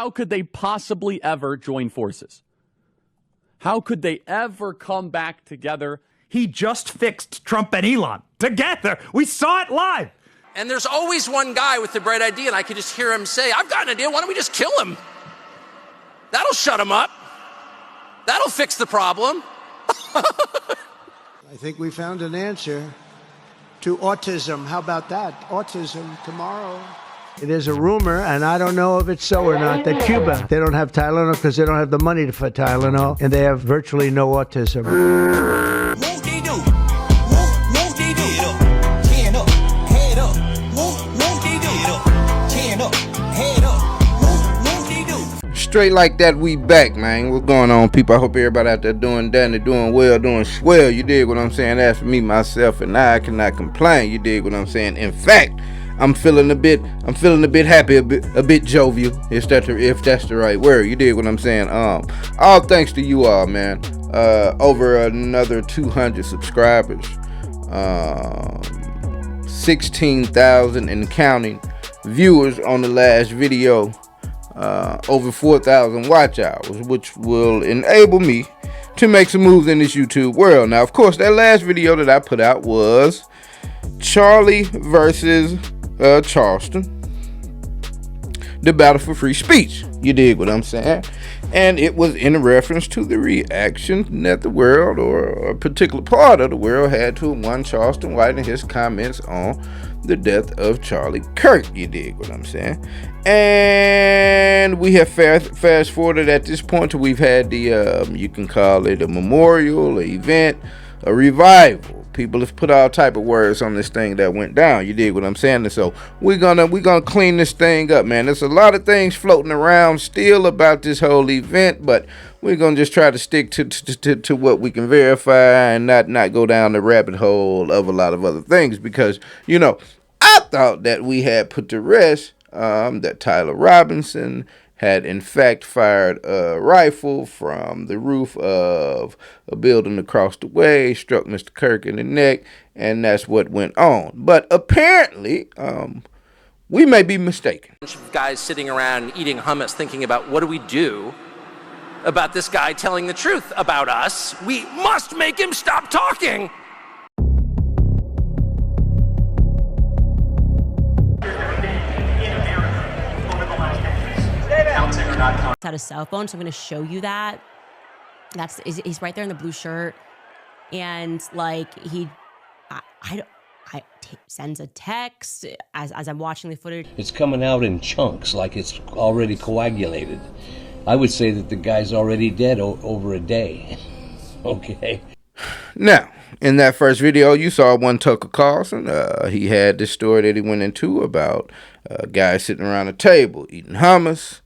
how could they possibly ever join forces? How could they ever come back together? He just fixed Trump and Elon together. We saw it live. And there's always one guy with the bright idea, and I could just hear him say, I've got an idea, why don't we just kill him? That'll shut him up. That'll fix the problem. I think we found an answer to autism. How about that? Autism tomorrow. It is a rumor, and I don't know if it's so or not, that Cuba, they don't have Tylenol because they don't have the money for Tylenol, and they have virtually no autism. Won't they do? Won't they do? Hand up, head up. Won't they do? Hand up, head up. Won't they do? Straight like that, we back, man. What's going on, people? I hope everybody out there doing dandy, doing well, doing swell. You dig what I'm saying? As for me, myself, and I cannot complain. You dig what I'm saying? In fact, I'm feeling a bit happy, a bit jovial, if that's the right word. You dig what I'm saying? All thanks to you all, man. Over another 200 subscribers, 16,000 and counting viewers on the last video, over 4,000 watch hours, which will enable me to make some moves in this YouTube world. Now, of course, that last video that I put out was Charlie versus Charleston, the battle for free speech. You dig what I'm saying? And it was in reference to the reaction that the world, or a particular part of the world, had to one Charleston White and his comments on the death of Charlie Kirk. You dig what I'm saying? And we have fast forwarded at this point till we've had the you can call it a memorial, an event, a revival. People have put all type of words on this thing that went down. You dig what I'm saying? And so we're gonna clean this thing up, man. There's a lot of things floating around still about this whole event, but we're gonna just try to stick to what we can verify and not go down the rabbit hole of a lot of other things, because I thought that we had put to rest that Tyler Robinson had in fact fired a rifle from the roof of a building across the way, struck Mr. Kirk in the neck, and that's what went on. But apparently, we may be mistaken. A bunch of guys sitting around eating hummus thinking about, what do we do about this guy telling the truth about us? We must make him stop talking. Had a cell phone, so I'm going to show you that. He's right there in the blue shirt, and like he sends a text as I'm watching the footage. It's coming out in chunks, like it's already coagulated. I would say that the guy's already dead over a day. Okay. Now, in that first video, you saw one Tucker Carlson. He had this story that he went into about guys sitting around a table eating hummus,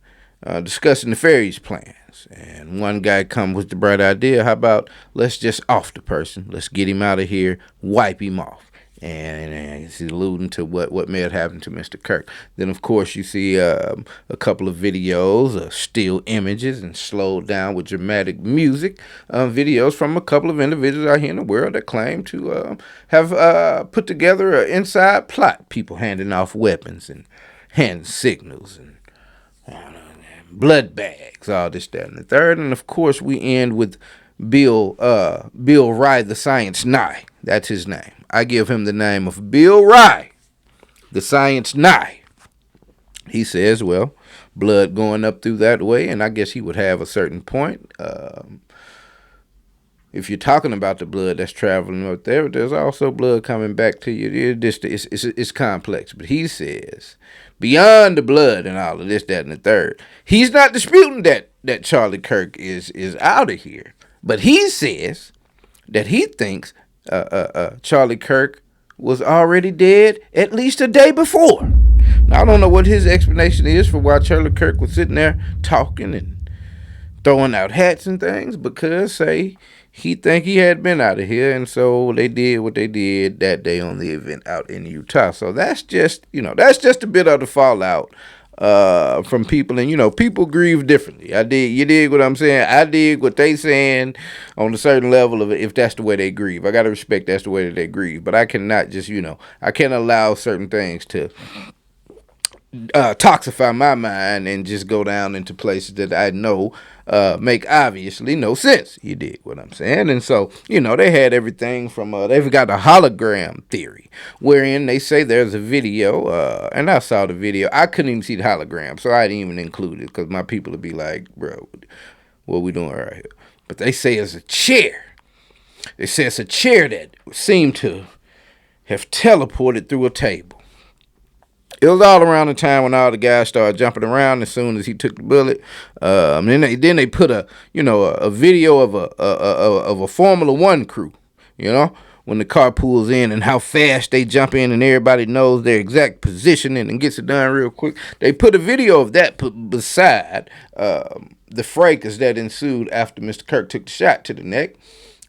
discussing the ferries plans. And one guy come with the bright idea, how about let's just off the person, let's get him out of here, wipe him off. And he's alluding to what may have happened to Mr. Kirk. Then, of course, you see a couple of videos of still images and slowed down with dramatic music, videos from a couple of individuals out here in the world that claim to have put together an inside plot, people handing off weapons and hand signals and blood bags, all this, that, and the third. And of course, we end with Bill Rye, the Science Nye. That's his name. I give him the name of Bill Rye, the Science Nye. He says, well, blood going up through that way, and I guess he would have a certain point. If you're talking about the blood that's traveling up there, there's also blood coming back to you. It's complex. But he says, beyond the blood and all of this, that, and the third, he's not disputing that Charlie Kirk is out of here. But he says that he thinks Charlie Kirk was already dead at least a day before. Now, I don't know what his explanation is for why Charlie Kirk was sitting there talking and throwing out hats and things, because, say, he think he had been out of here, and so they did what they did that day on the event out in Utah. So that's just a bit of the fallout from people, and people grieve differently. You dig what I'm saying? I dig what they saying on a certain level of it, if that's the way they grieve. I gotta respect that's the way that they grieve, but I cannot just I can't allow certain things to toxify my mind and just go down into places that I know make obviously no sense. You dig what I'm saying? And so, they had everything from, they've got a hologram theory, wherein they say there's a video, and I saw the video. I couldn't even see the hologram, so I didn't even include it, because my people would be like, bro, what we doing right here? But they say it's a chair. They say it's a chair that seemed to have teleported through a table. It was all around the time when all the guys started jumping around as soon as he took the bullet. Then they put a video of a Formula One crew, when the car pulls in and how fast they jump in and everybody knows their exact positioning and gets it done real quick. They put a video of that beside the fracas that ensued after Mr. Kirk took the shot to the neck.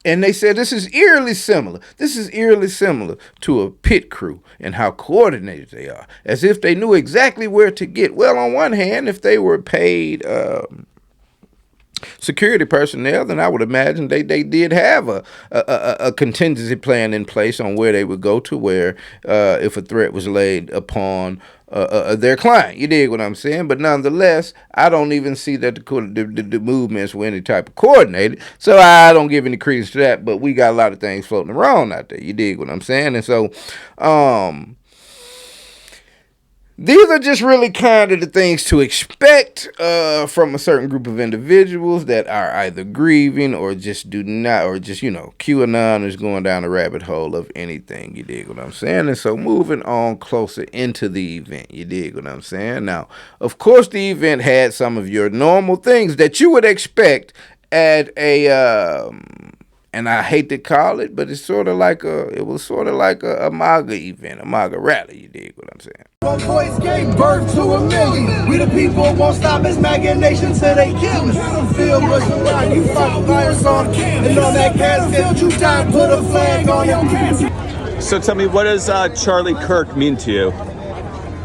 And they said this is eerily similar. This is eerily similar to a pit crew and how coordinated they are, as if they knew exactly where to get. Well, on one hand, if they were paid security personnel, then I would imagine they did have a contingency plan in place on where they would go to, where if a threat was laid upon their client. You dig what I'm saying? But nonetheless, I don't even see that the movements were any type of coordinated, so I don't give any credence to that. But we got a lot of things floating around out there. You dig what I'm saying? And so, these are just really kind of the things to expect from a certain group of individuals that are either grieving or just do not, or just, QAnon is going down the rabbit hole of anything. You dig what I'm saying? And so moving on closer into the event, you dig what I'm saying? Now, of course, the event had some of your normal things that you would expect at a, and I hate to call it, but it was sort of like a MAGA event, a MAGA rally. You dig what I'm saying? One voice gave birth to 1 million. We the people won't stop his imagination till they kill us. Feel what's around you, fuck virus on, and on that casket you die, put a flag on him. So tell me, what does Charlie Kirk mean to you?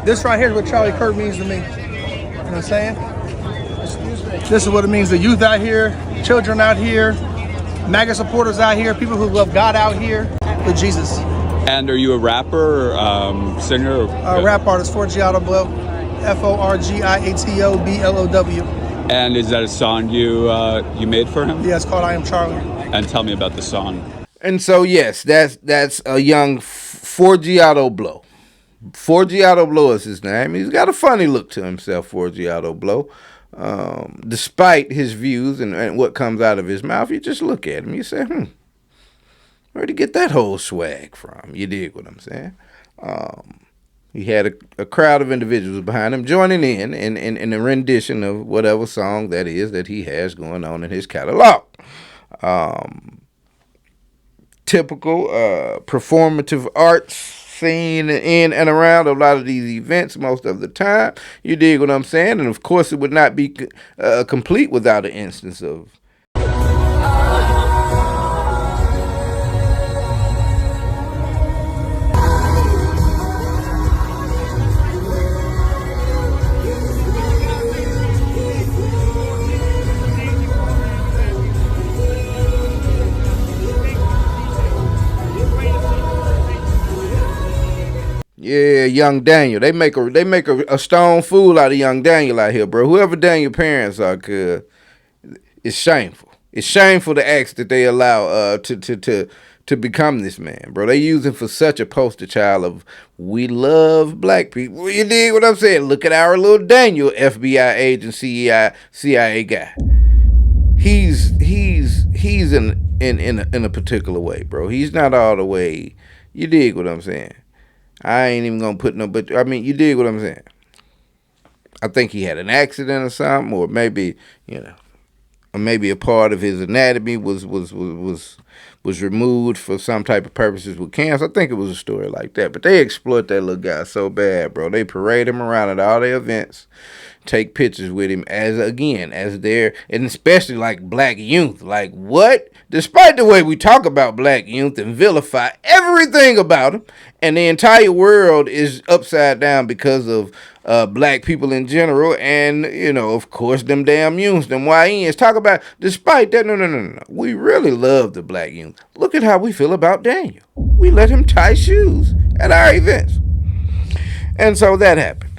This right here is what Charlie Kirk means to me. You know what I'm saying? This is what it means to youth out here, children out here, MAGA supporters out here, people who love God out here with Jesus. And are you a rapper or singer? A rap artist, Forgiato Blow, Forgiatoblow. And is that a song you made for him? Yeah, it's called I Am Charlie. And tell me about the song. And so, yes, that's a young Forgiato Blow. Forgiato Blow is his name. He's got a funny look to himself, Forgiato Blow. Despite his views and what comes out of his mouth, you just look at him, you say, where'd he get that whole swag from? You dig what I'm saying? He had a crowd of individuals behind him joining in a rendition of whatever song that is that he has going on in his catalog. Typical performative arts scene in and around a lot of these events most of the time. You dig what I'm saying? And of course it would not be complete without an instance of yeah, young Daniel. They make a stone fool out of young Daniel out here, bro. Whoever Daniel parents are, cause it's shameful. It's shameful to ask that they allow to become this man, bro. They use him for such a poster child of we love black people. You dig what I'm saying? Look at our little Daniel, FBI agent, CIA guy. He's in a particular way, bro. He's not all the way. You dig what I'm saying? I ain't even gonna put no, but I mean, you dig what I'm saying? I think he had an accident or something, or maybe, or maybe a part of his anatomy was removed for some type of purposes with cancer. I think it was a story like that. But they exploit that little guy so bad, bro. They parade him around at all their events, take pictures with him as their, and especially like black youth. Like what? Despite the way we talk about black youth and vilify everything about them, and the entire world is upside down because of black people in general, and of course them damn youths, them YNs. Talk about, despite that, no. We really love the black youth. Look at how we feel about Daniel. We let him tie shoes at our events. And so that happened.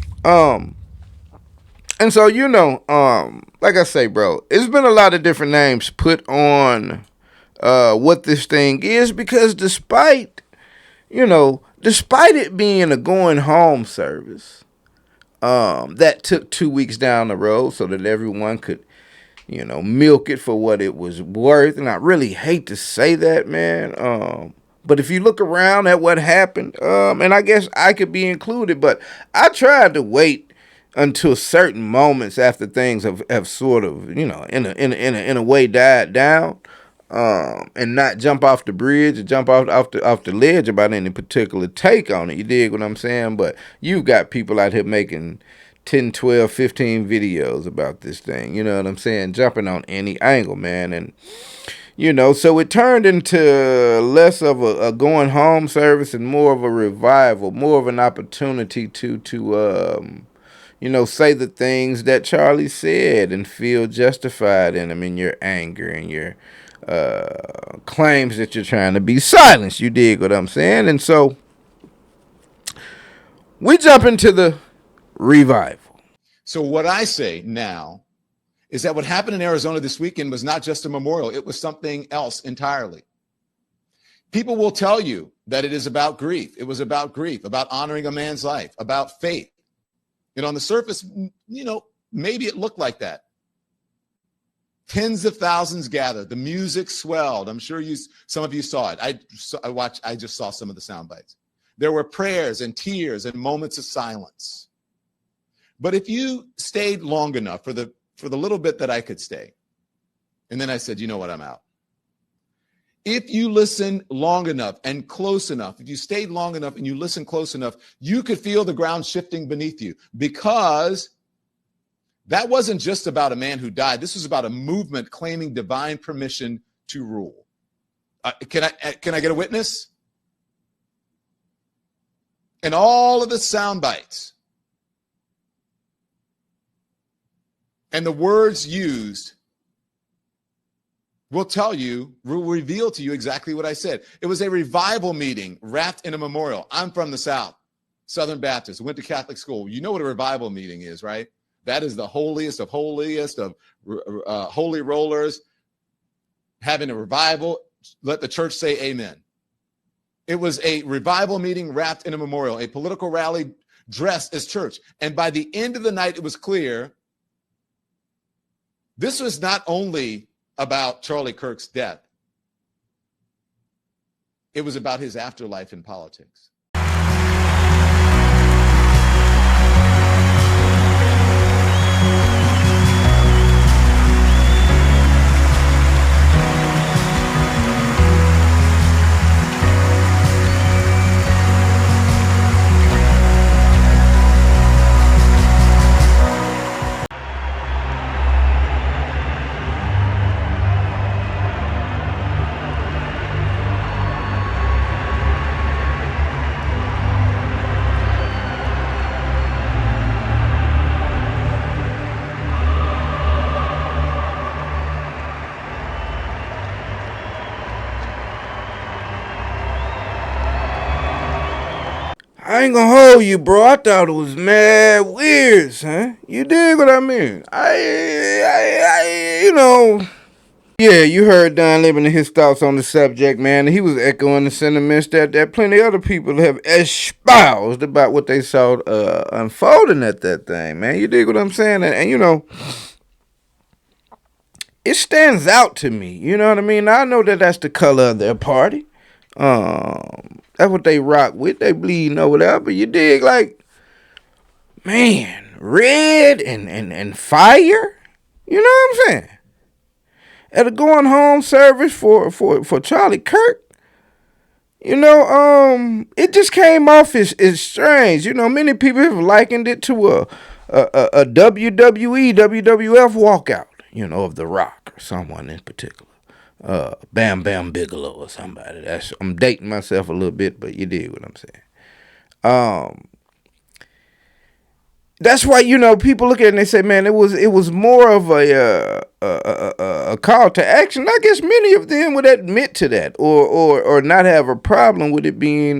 And so, like I say, bro, it's been a lot of different names put on what this thing is, because despite it being a going home service that took 2 weeks down the road so that everyone could, milk it for what it was worth. And I really hate to say that, man. But if you look around at what happened, and I guess I could be included, but I tried to wait until certain moments after things have sort of, in a way died down, and not jump off the bridge or jump off the ledge about any particular take on it. You dig what I'm saying? But you've got people out here making 10, 12, 15 videos about this thing. You know what I'm saying? Jumping on any angle, man. And, so it turned into less of a going home service and more of a revival, more of an opportunity to say the things that Charlie said and feel justified in them, in your anger and your claims that you're trying to be silenced. You dig what I'm saying? And so we jump into the revival. So what I say now is that what happened in Arizona this weekend was not just a memorial. It was something else entirely. People will tell you that it is about grief. It was about grief, about honoring a man's life, about faith. And on the surface, maybe it looked like that. Tens of thousands gathered. The music swelled. I'm sure some of you saw it. I just saw some of the sound bites. There were prayers and tears and moments of silence. But if you stayed long enough for the little bit that I could stay, and then I said, you know what, I'm out. If you listen long enough and close enough, if you stayed long enough and you listened close enough, you could feel the ground shifting beneath you, because that wasn't just about a man who died. This was about a movement claiming divine permission to rule. Can I get a witness? And all of the sound bites and the words used will reveal to you exactly what I said. It was a revival meeting wrapped in a memorial. I'm from the South, Southern Baptist, went to Catholic school. You know what a revival meeting is, right? That is the holiest of holy rollers having a revival. Let the church say amen. It was a revival meeting wrapped in a memorial, a political rally dressed as church. And by the end of the night, it was clear this was not only about Charlie Kirk's death. It was about his afterlife in politics. I ain't gonna hold you, bro. I thought it was mad weird, son. You dig what I mean? Yeah, you heard Don Lemon and his thoughts on the subject, man. He was echoing the sentiments that plenty other people have espoused about what they saw unfolding at that thing, man. You dig what I'm saying? And it stands out to me. You know what I mean? I know that's the color of their party. That's what they rock with. They bleeding over there. But you dig, like, man, red and fire? You know what I'm saying? At a going home service for Charlie Kirk, it just came off as strange. Many people have likened it to a WWE, WWF walkout, of The Rock or someone in particular. Bam Bam Bigelow or somebody. I'm dating myself a little bit, but you dig what I'm saying. That's why people look at it and they say, man, it was more of a call to action. I guess many of them would admit to that, or not have a problem with it being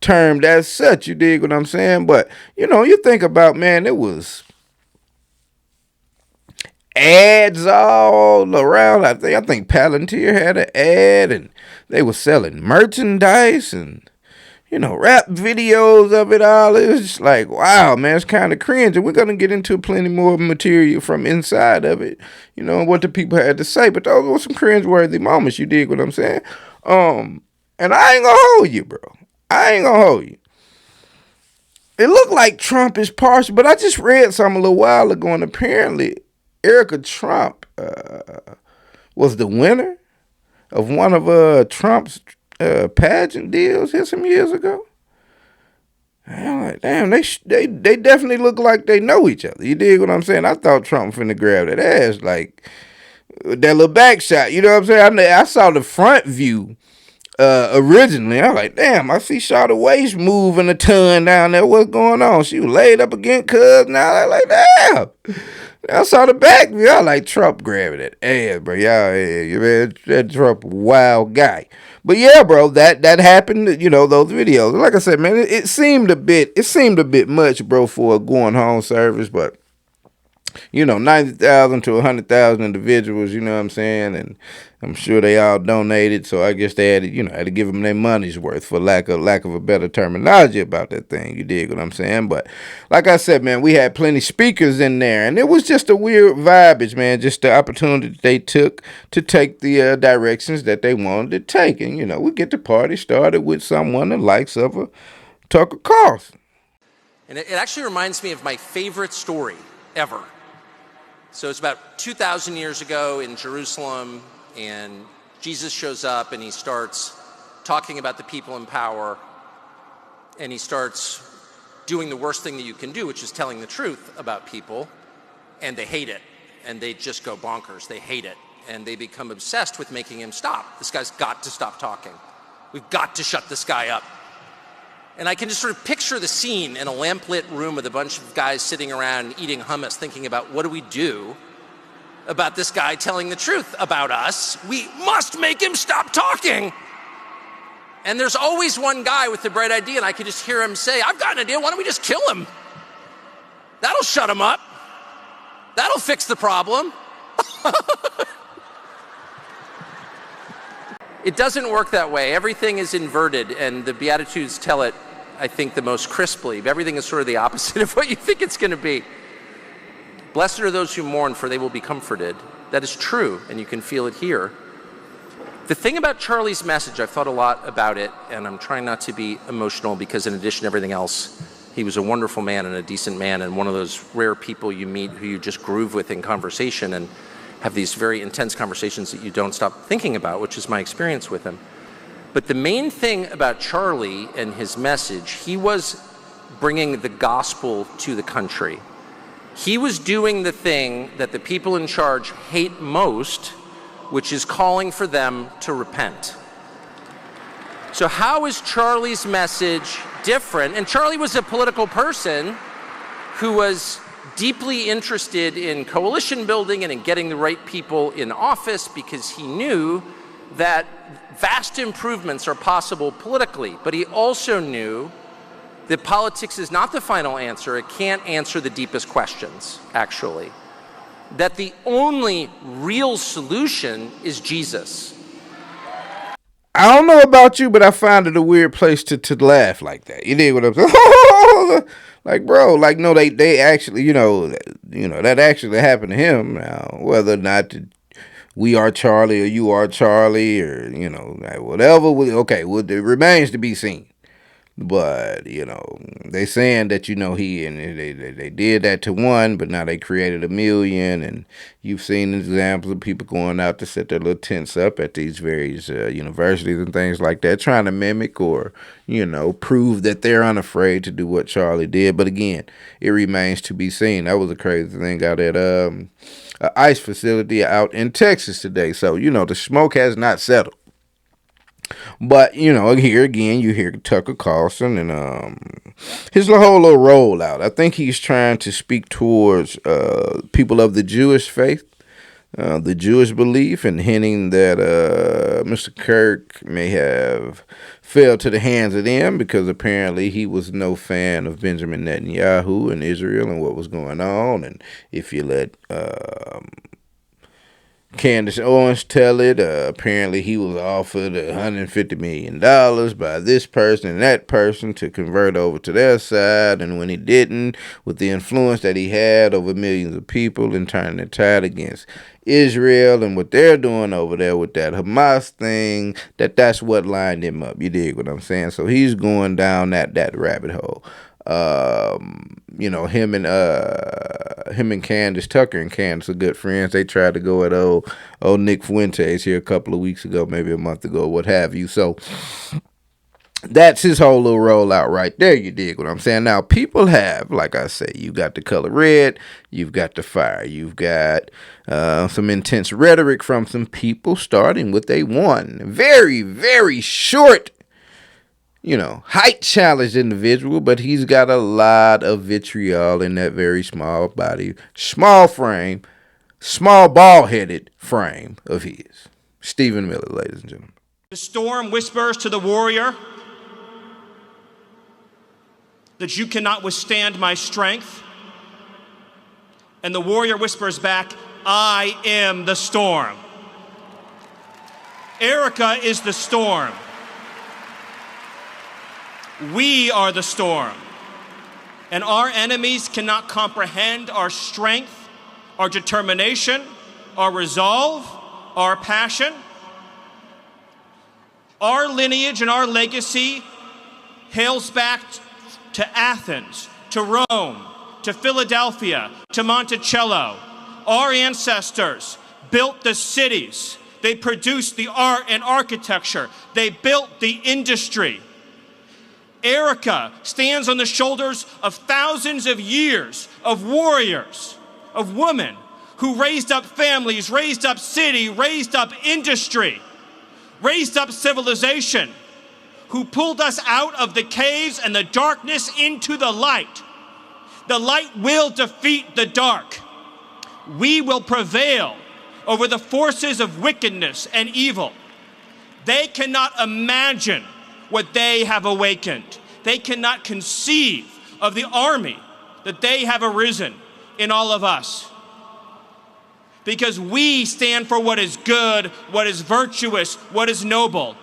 termed as such. You dig what I'm saying? But, you think about, man, it was ads all around. I think Palantir had an ad, and they were selling merchandise and, rap videos of it all. It was just like, wow, man, it's kind of cringe. And we're going to get into plenty more material from inside of it, and what the people had to say. But those were some cringe-worthy moments. You dig what I'm saying? And I ain't going to hold you, bro. I ain't going to hold you. It looked like Trump is partial, but I just read something a little while ago, and apparently Erica Trump was the winner of one of Trump's pageant deals here some years ago. And I'm like, damn, they definitely look like they know each other. You dig what I'm saying? I thought Trump finna grab that ass, like that little back shot. You know what I'm saying? I saw the front view originally. I was like, damn, I see Shawty waist moving a ton down there. What's going on? She was laid up against Cuz. Now I like, damn. I saw the back view. I like Trump grabbing that ass, bro. Y'all, man, that Trump wild guy. But yeah, bro, that happened. Those videos. Like I said, man, it seemed a bit much, bro, for a going home service. But 90,000 to 100,000 individuals. You know what I'm saying? And I'm sure they all donated, so I guess they had to give them their money's worth, for lack of a better terminology about that thing. You dig what I'm saying? But like I said, man, we had plenty speakers in there, and it was just a weird vibage, man. Just the opportunity they took to take the directions that they wanted to take, and we get the party started with someone the likes of a Tucker Carlson. And it actually reminds me of my favorite story ever. So it's about 2,000 years ago in Jerusalem, and Jesus shows up and he starts talking about the people in power, and he starts doing the worst thing that you can do, which is telling the truth about people, and they hate it, and they just go bonkers. They hate it, and they become obsessed with making him stop. This guy's got to stop talking. We've got to shut this guy up. And I can just sort of picture the scene in a lamplit room with a bunch of guys sitting around eating hummus, thinking about, what do we do about this guy telling the truth about us? We must make him stop talking. And there's always one guy with the bright idea, and I can just hear him say, I've got an idea, why don't we just kill him? That'll shut him up. That'll fix the problem. It doesn't work that way. Everything is inverted, and the Beatitudes tell it, I think, the most crisply. Everything is sort of the opposite of what you think it's going to be. Blessed are those who mourn, for they will be comforted. That is true, and you can feel it here. The thing about Charlie's message, I've thought a lot about it, and I'm trying not to be emotional because in addition to everything else, he was a wonderful man and a decent man, and one of those rare people you meet who you just groove with in conversation and have these very intense conversations that you don't stop thinking about, which is my experience with him. But the main thing about Charlie and his message, he was bringing the gospel to the country. He was doing the thing that the people in charge hate most, which is calling for them to repent. So how is Charlie's message different? And Charlie was a political person who was deeply interested in coalition building and in getting the right people in office because he knew that vast improvements are possible politically. But he also knew that politics is not the final answer. It can't answer the deepest questions, actually. That the only real solution is Jesus. I don't know about you, but I found it a weird place to laugh like that. You dig what I'm saying? Like, bro, like, no, they actually, that actually happened to him. Now, whether or not we are Charlie or you are Charlie or, whatever, it remains to be seen. But, they saying that, he and they did that to one, but now they created a million. And you've seen examples of people going out to set their little tents up at these various universities and things like that, trying to mimic or, prove that they're unafraid to do what Charlie did. But again, it remains to be seen. That was a crazy thing out at an ICE facility out in Texas today. So, the smoke has not settled. But, here again, you hear Tucker Carlson and his whole little rollout. I think he's trying to speak towards people of the Jewish faith. the Jewish belief and hinting that Mr. Kirk may have fell to the hands of them because apparently he was no fan of Benjamin Netanyahu and Israel and what was going on. And if you let Candace Owens tell it, apparently he was offered $150 million by this person and that person to convert over to their side, and when he didn't, with the influence that he had over millions of people and turning the tide against Israel and what they're doing over there with that Hamas thing, that's what lined him up. You dig what I'm saying? So he's going down that rabbit hole. Him and Candace Tucker and Candace are good friends. They tried to go at old Nick Fuentes here a couple of weeks ago, maybe a month ago, what have you. So that's his whole little rollout right there. You dig what I'm saying? Now, people have, like I say, you got the color red, you've got the fire, you've got some intense rhetoric from some people, starting with one very, very short, height challenged individual, but he's got a lot of vitriol in that very small body, small frame, small ball-headed frame of his. Stephen Miller, ladies and gentlemen. The storm whispers to the warrior that you cannot withstand my strength. And the warrior whispers back, I am the storm. Erica is the storm. We are the storm. And our enemies cannot comprehend our strength, our determination, our resolve, our passion. Our lineage and our legacy hails back to Athens, to Rome, to Philadelphia, to Monticello. Our ancestors built the cities. They produced the art and architecture. They built the industry. Erica stands on the shoulders of thousands of years of warriors, of women who raised up families, raised up city, raised up industry, raised up civilization, who pulled us out of the caves and the darkness into the light. The light will defeat the dark. We will prevail over the forces of wickedness and evil. They cannot imagine what they have awakened. They cannot conceive of the army that they have arisen in all of us. Because we stand for what is good, what is virtuous, what is noble.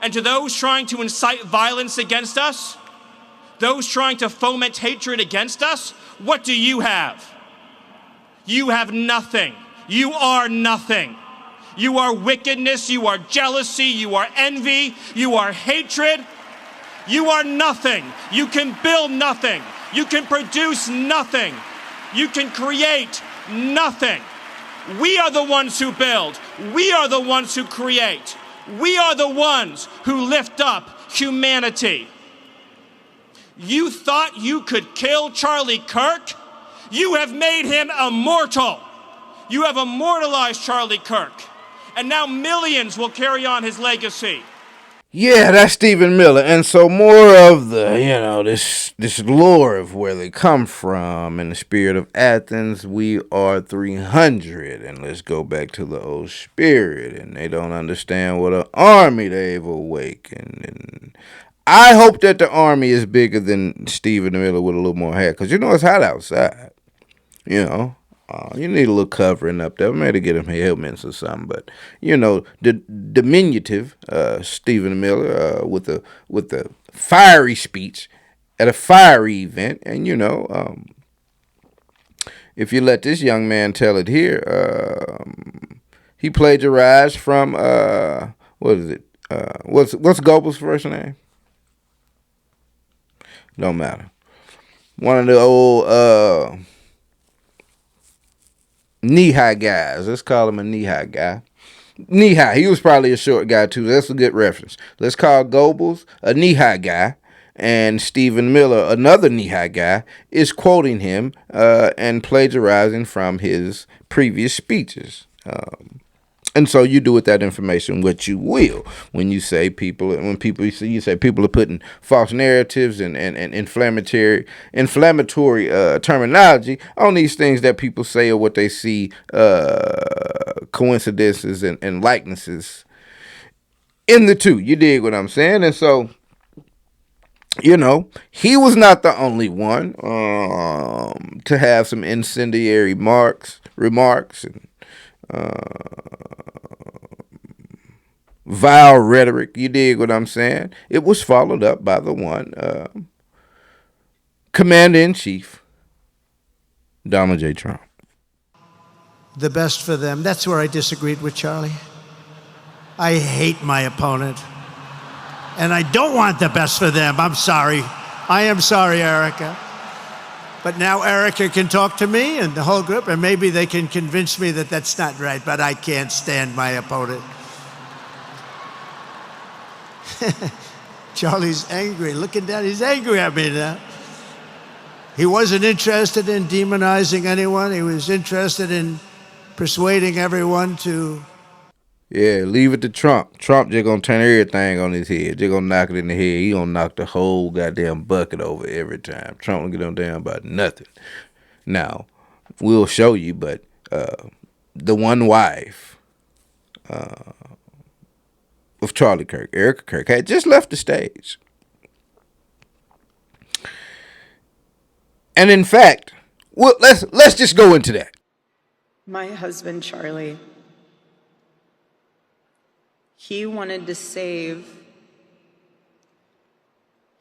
And to those trying to incite violence against us, those trying to foment hatred against us, what do you have? You have nothing. You are nothing. You are wickedness, you are jealousy, you are envy, you are hatred. You are nothing. You can build nothing. You can produce nothing. You can create nothing. We are the ones who build. We are the ones who create. We are the ones who lift up humanity. You thought you could kill Charlie Kirk? You have made him immortal. You have immortalized Charlie Kirk. And now millions will carry on his legacy. Yeah, that's Stephen Miller. And so more of the, this lore of where they come from in the spirit of Athens, we are 300. And let's go back to the old spirit. And they don't understand what an army they've awakened. And I hope that the army is bigger than Stephen Miller with a little more hair. Because, it's hot outside. You need a little covering up there. Maybe get him helmets or something. But, the diminutive Stephen Miller with the fiery speech at a fiery event. And, if you let this young man tell it here, he plagiarized from, what is it? What's Goebbels' first name? Don't matter. One of the old knee-high guys. Let's call him a knee-high guy. Knee-high. He was probably a short guy, too. That's a good reference. Let's call Goebbels a knee-high guy. And Stephen Miller, another knee-high guy, is quoting him and plagiarizing from his previous speeches. And so you do with that information what you will. When you say people are putting false narratives and inflammatory terminology on these things that people say or what they see coincidences and likenesses in the two. You dig what I'm saying? And so, you know, he was not the only one to have some incendiary remarks and vile rhetoric. You dig what I'm saying? It was followed up by the one Commander-in-Chief Donald J. Trump. The best for them. That's where I disagreed with Charlie. I hate my opponent. And I don't want the best for them. I'm sorry. I am sorry, Erica. But now Erica can talk to me and the whole group, and maybe they can convince me that that's not right, but I can't stand my opponent. Charlie's angry. Looking down, he's angry at me now. He wasn't interested in demonizing anyone. He was interested in persuading everyone to... Yeah, leave it to Trump. Trump just gonna turn everything on his head. Just gonna knock it in the head. He gonna knock the whole goddamn bucket over every time. Trump don't get on down about nothing. Now, we'll show you, but the one wife of Charlie Kirk, Erica Kirk, had just left the stage. And in fact, well, let's just go into that. My husband, Charlie, he wanted to save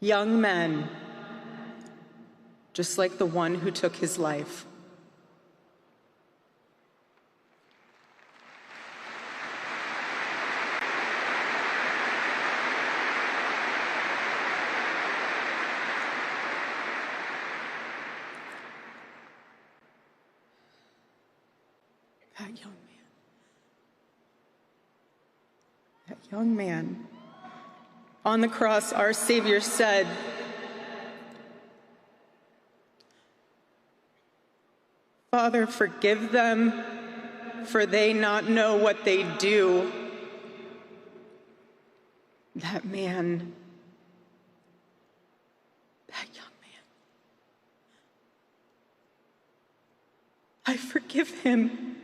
young men just like the one who took his life. That young man. On the cross, our Savior said, "Father, forgive them, for they not know what they do." That man, that young man, I forgive him.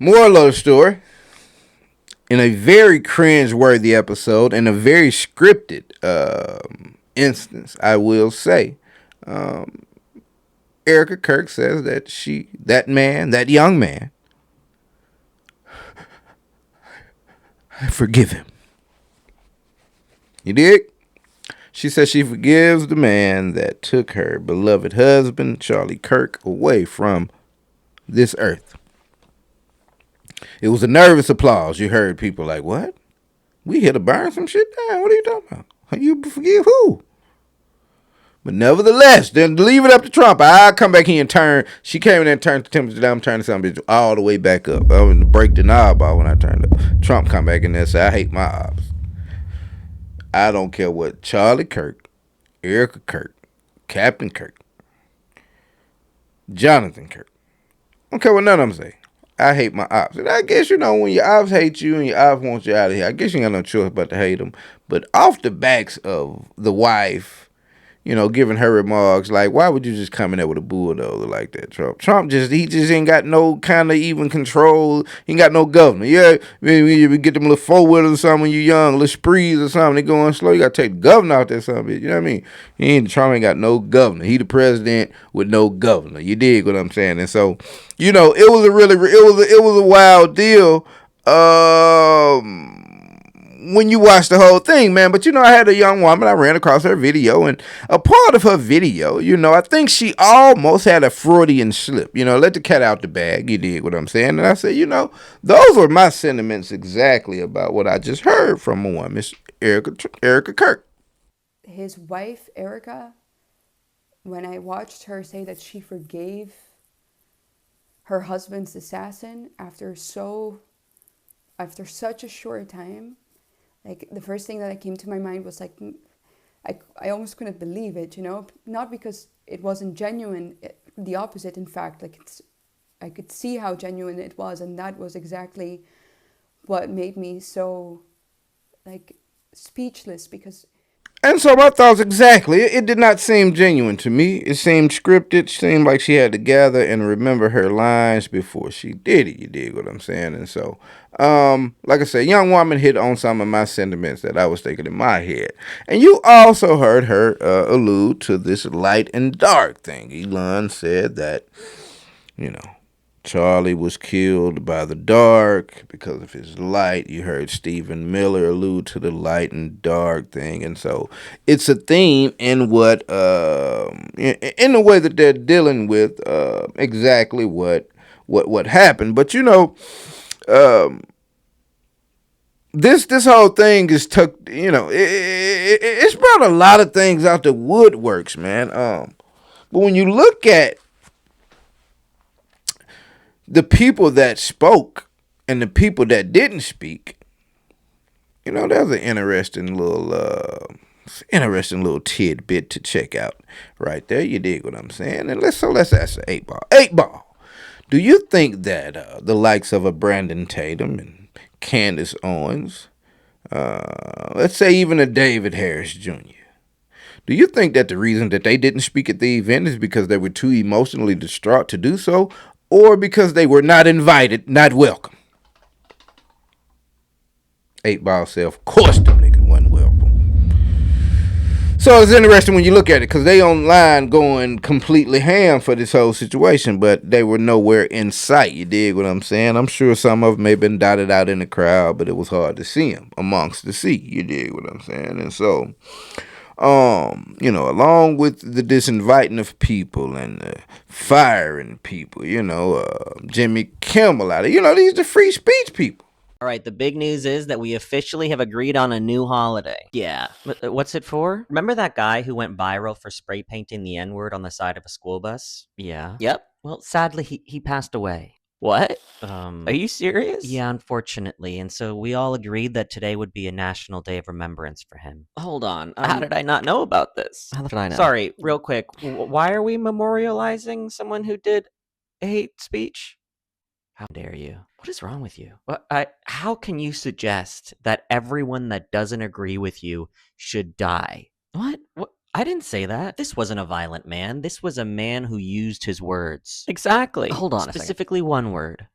Moral of the story, in a very cringe-worthy episode, and a very scripted instance, I will say, Erica Kirk says that that young man, I forgive him. You dig? She says she forgives the man that took her beloved husband, Charlie Kirk, away from this earth. It was a nervous applause. You heard people like, what? We here to burn some shit down? What are you talking about? You forgive who? But nevertheless, then leave it up to Trump. I'll come back here and turn. She came in there and turned the temperature down. I'm turning something all the way back up. I was to break the knob off when I turned up. Trump come back in there and say, I hate my ops. I don't care what Charlie Kirk, Erica Kirk, Captain Kirk, Jonathan Kirk. I don't care what none of them say. I hate my ops. And I guess, when your ops hate you and your ops want you out of here, I guess you ain't got no choice but to hate them. But off the backs of the wife, giving her remarks, like, why would you just come in there with a bulldozer like that, Trump? Trump he just ain't got no kind of even control. He ain't got no governor. Yeah, you get them little four-wheelers or something when you're young, little sprees or something, they going slow. You got to take the governor out there something, you know what I mean? Trump ain't got no governor. He the president with no governor. You dig what I'm saying? And so, it was a wild deal. When you watch the whole thing, man. But, I had a young woman, I ran across her video, and a part of her video, I think she almost had a Freudian slip, let the cat out the bag, you dig what I'm saying? And I said, those were my sentiments exactly about what I just heard from a woman, Miss Erica Kirk. His wife, Erica, when I watched her say that she forgave her husband's assassin after such a short time, like the first thing that came to my mind was like, I almost couldn't believe it, you know, not because it wasn't genuine, the opposite, in fact, like I could see how genuine it was, and that was exactly what made me so, like, speechless, because... And so my thoughts exactly, it did not seem genuine to me. It seemed scripted. It seemed like she had to gather and remember her lines before she did it. You dig what I'm saying? And so, like I said, young woman hit on some of my sentiments that I was thinking in my head. And you also heard her allude to this light and dark thing. Elon said that, you know, Charlie was killed by the dark because of his light. You heard Stephen Miller allude to the light and dark thing. And so it's a theme in what, in the way that they're dealing with exactly what happened. But, you know, this whole thing is tucked, you know, it's brought a lot of things out the woodworks, man. But when you look at the people that spoke and the people that didn't speak, you know, there's an interesting little tidbit to check out right there. You dig what I'm saying? And let's ask the 8-ball. 8-ball, do you think that the likes of a Brandon Tatum and Candace Owens, let's say even a David Harris Jr., do you think that the reason that they didn't speak at the event is because they were too emotionally distraught to do so, or because they were not invited, not welcome? 8-ball said, of course them niggas wasn't welcome. So it's interesting when you look at it, because they online going completely ham for this whole situation, but they were nowhere in sight. You dig what I'm saying? I'm sure some of them may have been dotted out in the crowd, but it was hard to see them amongst the sea. You dig what I'm saying? And so, you know, along with the disinviting of people and firing people, you know, Jimmy Kimmel out of, you know, these are free speech people. All right, the big news is that we officially have agreed on a new holiday. Yeah. What's it for? Remember that guy who went viral for spray painting the N-word on the side of a school bus? Yeah. Yep. Well, sadly, he passed away. What? Are you serious? Yeah, unfortunately. And so we all agreed that today would be a national day of remembrance for him. Hold on. How did I not know about this? How did I know? Sorry, real quick. Why are we memorializing someone who did a hate speech? How dare you? What is wrong with you? How can you suggest that everyone that doesn't agree with you should die? What? I didn't say that. This wasn't a violent man. This was a man who used his words. Exactly. Hold on a second. Specifically one word.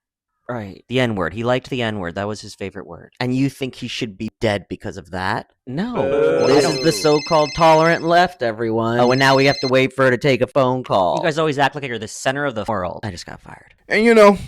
Right. The N-word. He liked the N-word. That was his favorite word. And you think he should be dead because of that? No. This is the so-called tolerant left, everyone. Oh, and now we have to wait for her to take a phone call. You guys always act like you're the center of the world. I just got fired. And you know,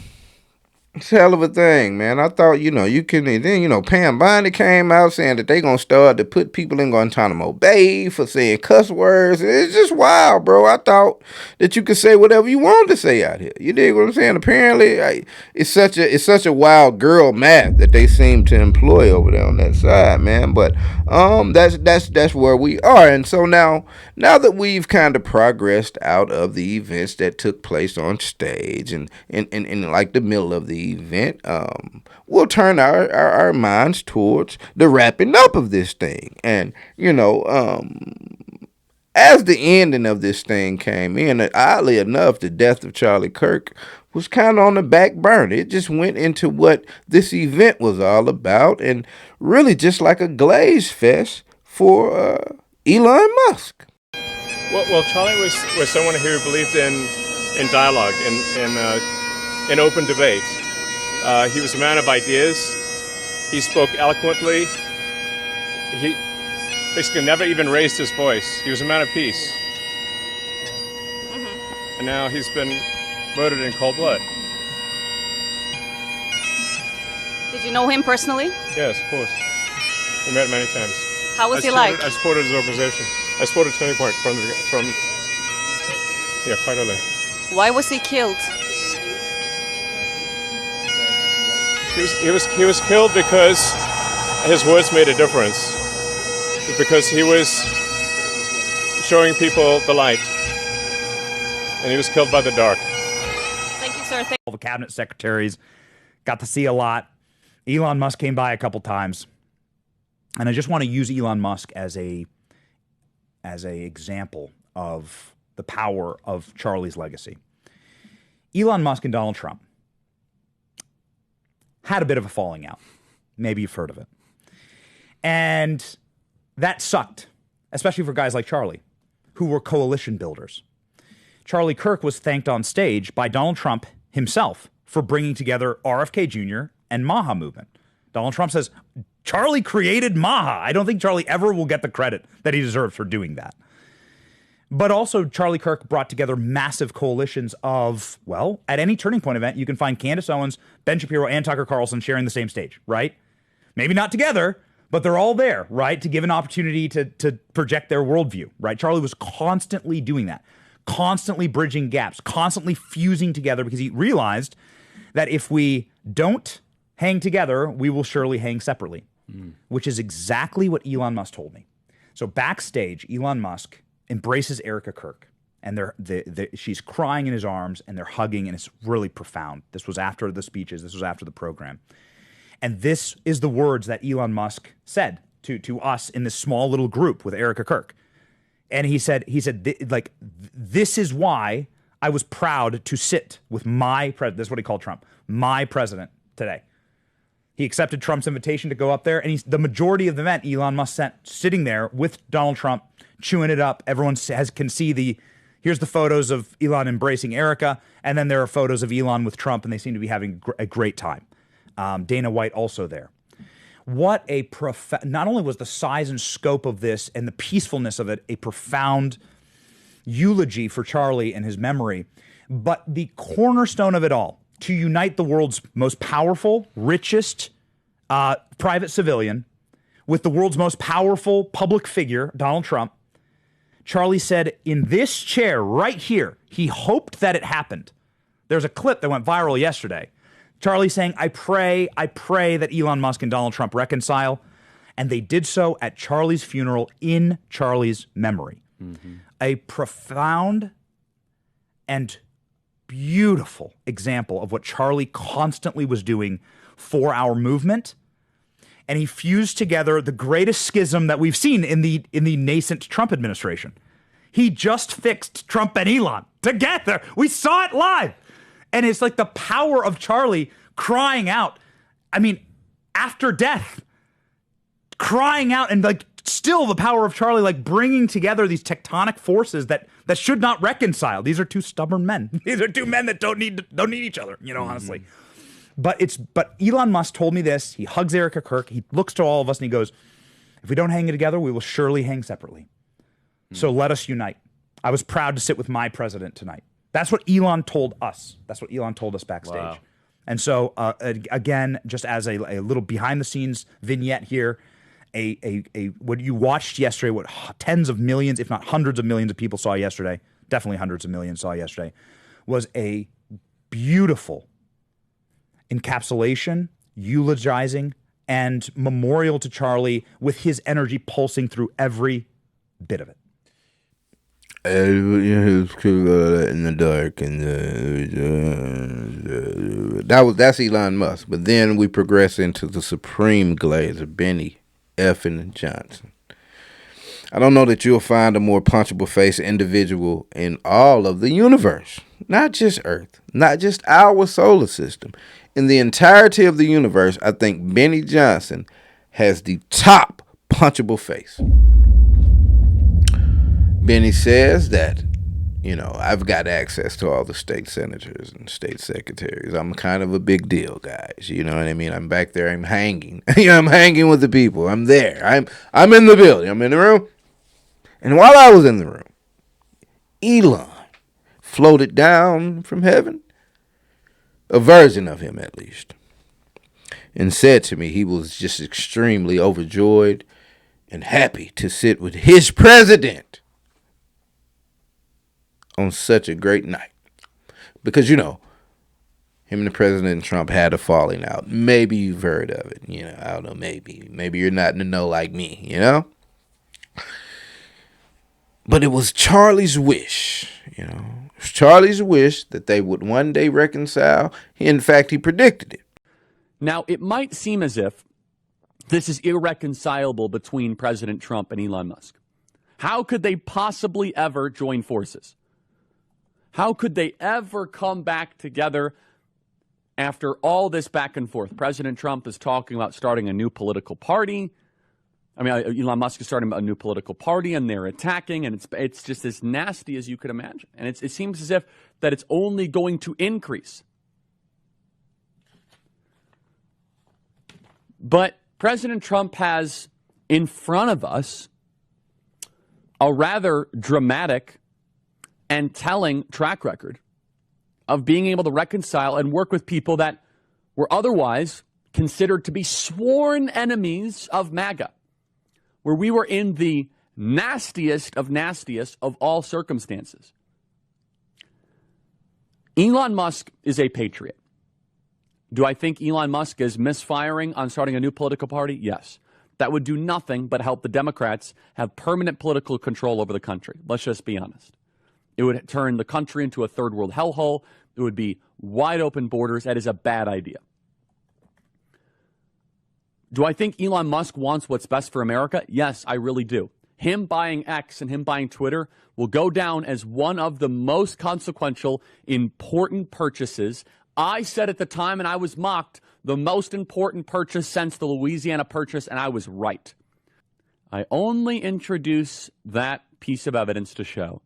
it's a hell of a thing, man. I thought, you know, you can, then, you know, Pam Bondi came out saying that they gonna start to put people in Guantanamo Bay for saying cuss words. It's just wild, bro. I thought that you could say whatever you wanted to say out here. You dig what I'm saying? Apparently, it's such a wild girl math that they seem to employ over there on that side, man. But that's where we are. And so now that we've kind of progressed out of the events that took place on stage and in like the middle of the event, we'll turn our minds towards the wrapping up of this thing. And, you know, as the ending of this thing came in, oddly enough, the death of Charlie Kirk was kind of on the back burner. It just went into what this event was all about, and really just like a glaze fest for Elon Musk. Well, Charlie was someone who believed in dialogue, in open debate. He was a man of ideas. He spoke eloquently. He basically never even raised his voice. He was a man of peace. And now he's been murdered in cold blood. Did you know him personally? Yes, of course. We met many times. How was he like? I supported his organization. I supported Turning Point from quite early. Why was he killed? He was killed because his words made a difference. Because he was showing people the light. and he was killed by the dark. Thank you, sir. All the cabinet secretaries, got to see a lot. Elon Musk came by a couple times. And I just want to use Elon Musk as a example of the power of Charlie's legacy. Elon Musk and Donald Trump had a bit of a falling out. Maybe you've heard of it. And that sucked, especially for guys like Charlie, who were coalition builders. Charlie Kirk was thanked on stage by Donald Trump himself for bringing together RFK Jr. and Maha movement. Donald Trump says, Charlie created Maha. I don't think Charlie ever will get the credit that he deserves for doing that. But also, Charlie Kirk brought together massive coalitions of, well, at any Turning Point event, you can find Candace Owens, Ben Shapiro, and Tucker Carlson sharing the same stage, right? Maybe not together, but they're all there, right? To give an opportunity to project their worldview, right? Charlie was constantly doing that, constantly bridging gaps, constantly fusing together because he realized that if we don't hang together, we will surely hang separately, which is exactly what Elon Musk told me. So backstage, Elon Musk embraces Erica Kirk, and she's crying in his arms, and they're hugging, and it's really profound. This was after the speeches. This was after the program. And this is the words that Elon Musk said to us in this small little group with Erica Kirk. And he said, this is why I was proud to sit with my president. This is what he called Trump, my president today. He accepted Trump's invitation to go up there, and the majority of the event, Elon Musk sent sitting there with Donald Trump, chewing it up. Everyone can see here's the photos of Elon embracing Erica, and then there are photos of Elon with Trump, and they seem to be having a great time. Dana White also there. What not only was the size and scope of this and the peacefulness of it a profound eulogy for Charlie and his memory, but the cornerstone of it all, to unite the world's most powerful, richest private civilian with the world's most powerful public figure, Donald Trump. Charlie said, in this chair right here, he hoped that it happened. There's a clip that went viral yesterday. Charlie saying, I pray that Elon Musk and Donald Trump reconcile. And they did so at Charlie's funeral in Charlie's memory. Mm-hmm. A profound and beautiful example of what Charlie constantly was doing for our movement. And he fused together the greatest schism that we've seen in the nascent Trump administration. He just fixed Trump and Elon together. We saw it live. And it's like the power of Charlie crying out. I mean, after death, crying out, and like still the power of Charlie, like bringing together these tectonic forces that should not reconcile. These are two stubborn men. These are two men that don't need each other, honestly. But Elon Musk told me this. He hugs Erica Kirk. He looks to all of us and he goes, if we don't hang together, we will surely hang separately. So let us unite. I was proud to sit with my president tonight. That's what Elon told us. That's what Elon told us backstage. Wow. And so, again, just as a little behind-the-scenes vignette here, what you watched yesterday, what tens of millions, if not hundreds of millions of people saw yesterday, definitely hundreds of millions saw yesterday, was a beautiful encapsulation, eulogizing, and memorial to Charlie with his energy pulsing through every bit of it. In the dark, and that's Elon Musk. But then we progress into the supreme glazer, Benny effing Johnson. I don't know that you'll find a more punchable face individual in all of the universe, not just Earth, not just our solar system. In the entirety of the universe, I think Benny Johnson has the top punchable face. Benny says that, I've got access to all the state senators and state secretaries. I'm kind of a big deal, guys. You know what I mean? I'm back there. I'm hanging. I'm hanging with the people. I'm there. I'm in the building. I'm in the room. And while I was in the room, Elon floated down from heaven, a version of him at least, and said to me he was just extremely overjoyed and happy to sit with his president on such a great night. Because, him and the president and Trump had a falling out. Maybe you've heard of it. I don't know, maybe. Maybe you're not in the know like me, But it was Charlie's wish, it was Charlie's wish that they would one day reconcile. In fact, he predicted it. Now, it might seem as if this is irreconcilable between President Trump and Elon Musk. How could they possibly ever join forces? How could they ever come back together after all this back and forth? President Trump is talking about starting a new political party. Elon Musk is starting a new political party, and they're attacking, and it's just as nasty as you could imagine. And it seems as if that it's only going to increase. But President Trump has in front of us a rather dramatic and telling track record of being able to reconcile and work with people that were otherwise considered to be sworn enemies of MAGA, where we were in the nastiest of all circumstances. Elon Musk is a patriot. Do I think Elon Musk is misfiring on starting a new political party? Yes. That would do nothing but help the Democrats have permanent political control over the country. Let's just be honest. It would turn the country into a third world hellhole. It would be wide open borders. That is a bad idea. Do I think Elon Musk wants what's best for America? Yes, I really do. Him buying X and him buying Twitter will go down as one of the most consequential, important purchases. I said at the time, and I was mocked, the most important purchase since the Louisiana Purchase, and I was right. I only introduce that piece of evidence to show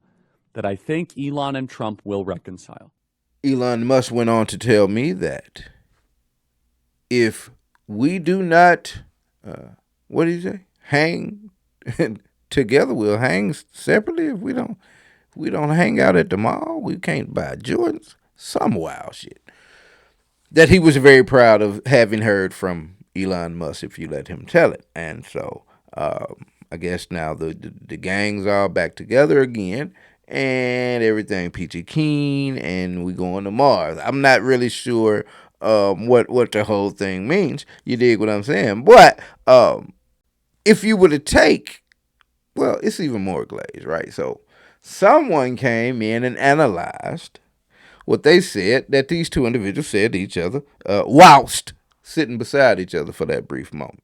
that I think Elon and Trump will reconcile. Elon Musk went on to tell me that if we do not, what did he say? Hang together, we'll hang separately. If we don't hang out at the mall, we can't buy Jordans. Some wild shit. That he was very proud of having heard from Elon Musk, if you let him tell it. And so I guess now the gang's all back together again, and everything peachy keen, and we going to Mars. I'm not really sure what the whole thing means. You dig what I'm saying? But if you were to take, well, it's even more glazed, right? So someone came in and analyzed what they said that these two individuals said to each other whilst sitting beside each other for that brief moment.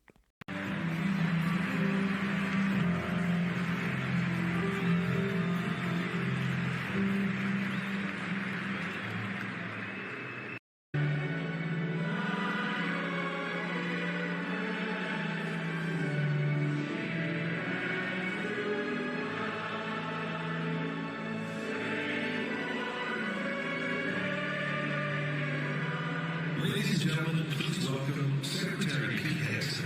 Ladies and gentlemen, please welcome Secretary Pete Hegseth.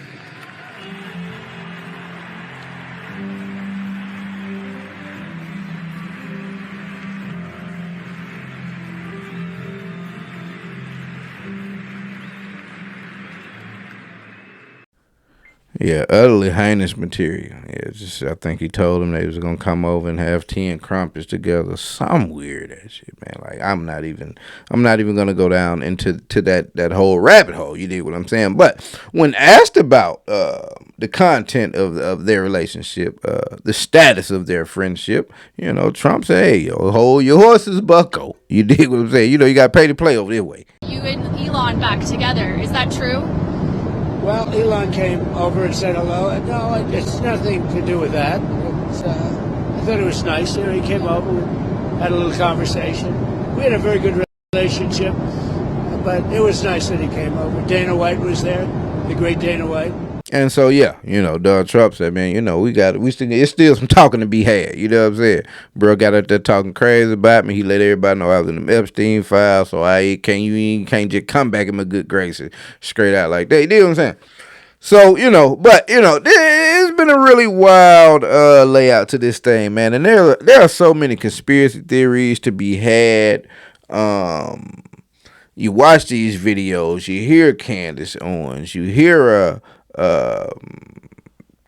Yeah, utterly heinous material. Yeah, just I think he told them they was gonna come over and have tea and crumpets together. Some weird ass shit, man. Like I'm not even gonna go down into that whole rabbit hole. You dig what I'm saying? But when asked about the content of their relationship, the status of their friendship, Trump said, "Hey, hold your horses, bucko." You dig what I'm saying? You got to pay to play over this way. You and Elon back together. Is that true? Well, Elon came over and said hello. No, it's nothing to do with that. I thought it was nice. He came over, we had a little conversation. We had a very good relationship, but it was nice that he came over. Dana White was there, the great Dana White. And so, yeah, Donald Trump said, man, it's still some talking to be had. You know what I'm saying? Bro got out there talking crazy about me. He let everybody know I was in the Epstein file, so you can't just come back in my good graces straight out like that. You know what I'm saying? So, it's been a really wild layout to this thing, man. And there are so many conspiracy theories to be had. You watch these videos, you hear Candace Owens, you hear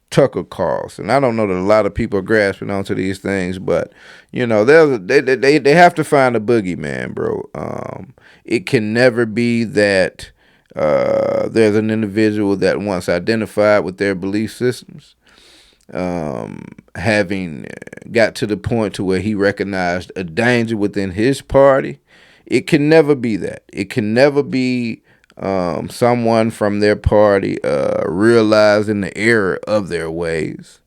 Tucker Carlson. I don't know that a lot of people are grasping onto these things, but they have to find a boogeyman, bro. It can never be that there's an individual that once identified with their belief systems having got to the point to where he recognized a danger within his party. It can never be that. It can never be someone from their party realizing the error of their ways,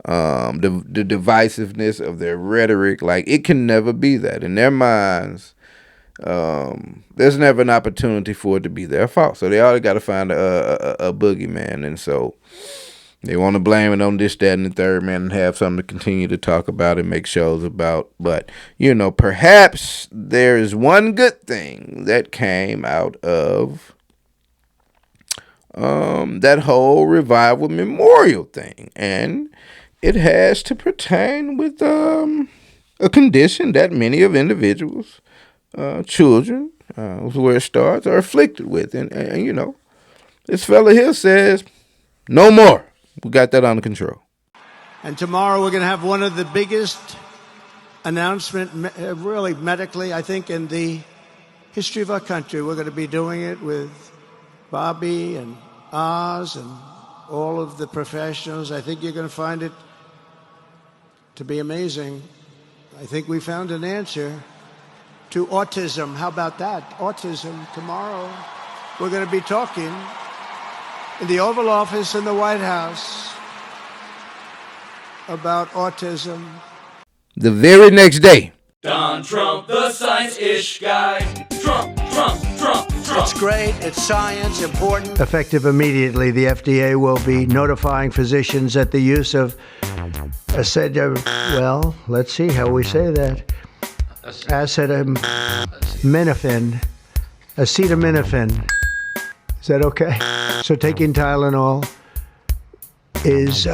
the divisiveness of their rhetoric. Like, it can never be that. In their minds, there's never an opportunity for it to be their fault. So they always got to find a boogeyman. And so they want to blame it on this, that, and the third, man, and have something to continue to talk about and make shows about. But, you know, perhaps there is one good thing that came out of that whole revival memorial thing. And it has to pertain with a condition that many of individuals, children, where it starts, are afflicted with. And, you know, this fella here says, no more. We got that under control. And tomorrow we're going to have one of the biggest announcements, really medically, I think, in the history of our country. We're going to be doing it with Bobby and Oz and all of the professionals. I think you're going to find it to be amazing. I think we found an answer to autism. How about that? Autism. Tomorrow we're going to be talking in the Oval Office in the White House about autism. The very next day, Don Trump, the science-ish guy. Trump. It's great. It's science, important. Effective immediately, the FDA will be notifying physicians that the use of let's see how we say that. Acetaminophen. Is that okay? So taking Tylenol is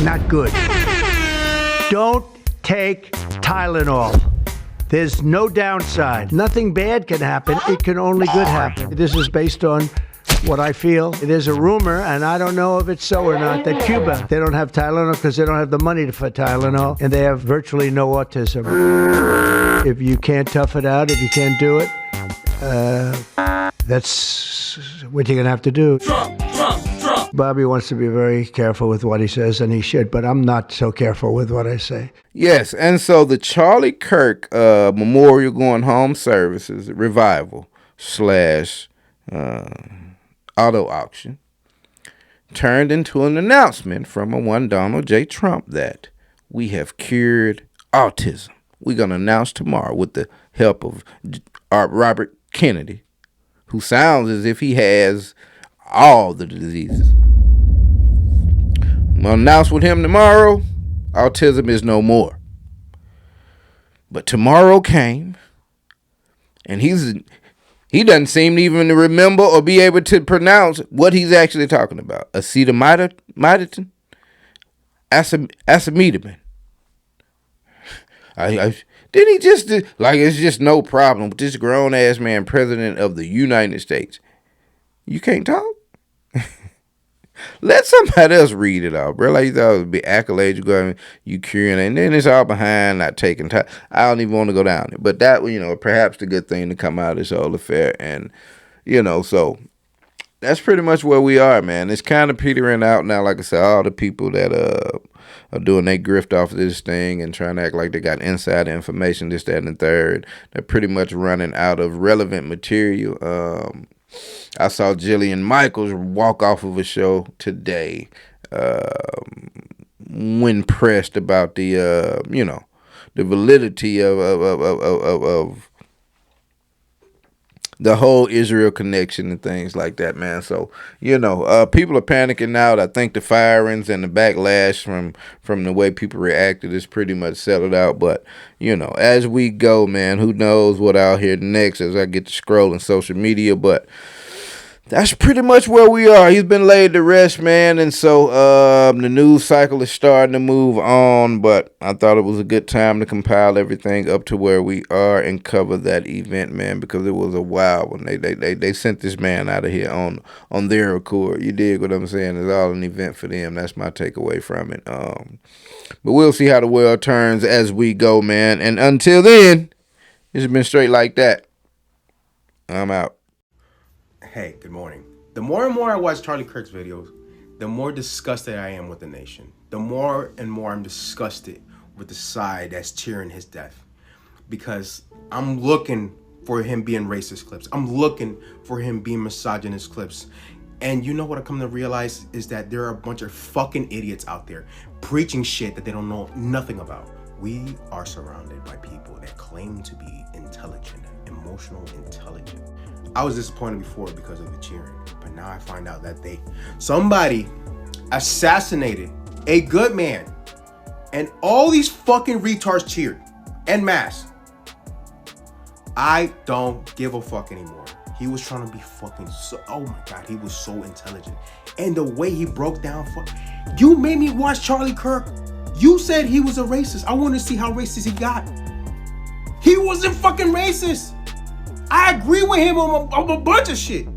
not good. Don't take Tylenol. There's no downside. Nothing bad can happen. It can only good happen. This is based on what I feel. It is a rumor, and I don't know if it's so or not, that Cuba, they don't have Tylenol because they don't have the money for Tylenol, and they have virtually no autism. If you can't tough it out, if you can't do it, that's what you're going to have to do. Trump. Bobby wants to be very careful with what he says, and he should, but I'm not so careful with what I say. Yes, and so the Charlie Kirk Memorial Going Home Services Revival / auto auction turned into an announcement from one Donald J. Trump that we have cured autism. We're going to announce tomorrow with the help of Robert Kennedy, who sounds as if he has all the diseases. I'm going to announce with him tomorrow, autism is no more. But tomorrow came, and he doesn't seem to even remember or be able to pronounce what he's actually talking about. Acetaminophen? Acetaminophen. Didn't he just, it's just no problem with this grown-ass man, president of the United States. You can't talk? Let somebody else read it out, bro. Like, you thought it would be accolades, you curing it, and then it's all behind, not taking time. I don't even want to go down it. But that, perhaps the good thing to come out of this whole affair. And, so that's pretty much where we are, man. It's kind of petering out now. Like I said, all the people that are doing their grift off of this thing and trying to act like they got inside information, this, that, and the third, they're pretty much running out of relevant material. I saw Jillian Michaels walk off of a show today when pressed about the the validity of the whole Israel connection and things like that, man. So, people are panicking now. I think the firings and the backlash from the way people reacted is pretty much settled out. But, as we go, man, who knows what I'll hear next as I get to scrolling social media. But that's pretty much where we are. He's been laid to rest, man. And so the news cycle is starting to move on. But I thought it was a good time to compile everything up to where we are and cover that event, man, because it was a wild one. They sent this man out of here on their accord. You dig what I'm saying? It's all an event for them. That's my takeaway from it. But we'll see how the world turns as we go, man. And until then, it's been straight like that. I'm out. Hey, good morning. The more and more I watch Charlie Kirk's videos, the more disgusted I am with the nation. The more and more I'm disgusted with the side that's cheering his death. Because I'm looking for him being racist clips. I'm looking for him being misogynist clips. And you know what I come to realize is that there are a bunch of fucking idiots out there preaching shit that they don't know nothing about. We are surrounded by people that claim to be intelligent, emotional intelligent. I was disappointed before because of the cheering, but now I find out that somebody assassinated a good man, and all these fucking retards cheered en masse. I don't give a fuck anymore. He was trying to be fucking so, oh my God, he was so intelligent. And the way he broke down, you made me watch Charlie Kirk. You said he was a racist. I want to see how racist he got. He wasn't fucking racist. I agree with him on a bunch of shit.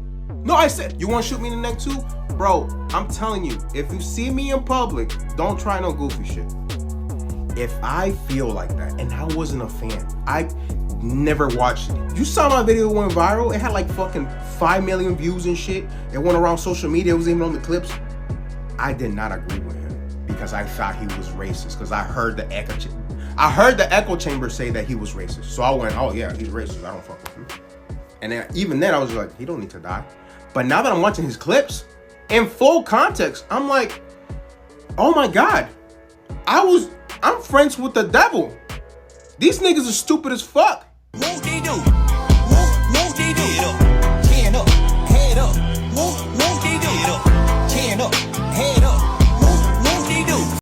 No, I said, you want to shoot me in the neck too? Bro, I'm telling you, if you see me in public, don't try no goofy shit. If I feel like that, and I wasn't a fan, I never watched it. You saw my video went viral. It had like fucking 5 million views and shit. It went around social media. It was even on the clips. I did not agree with him because I thought he was racist. Because I heard the echo chamber say that he was racist. So I went, oh yeah, he's racist. I don't fuck with him. And then, even then I was like, he don't need to die. But now that I'm watching his clips in full context, I'm like, oh my God, I'm friends with the devil. These niggas are stupid as fuck. Won't they do?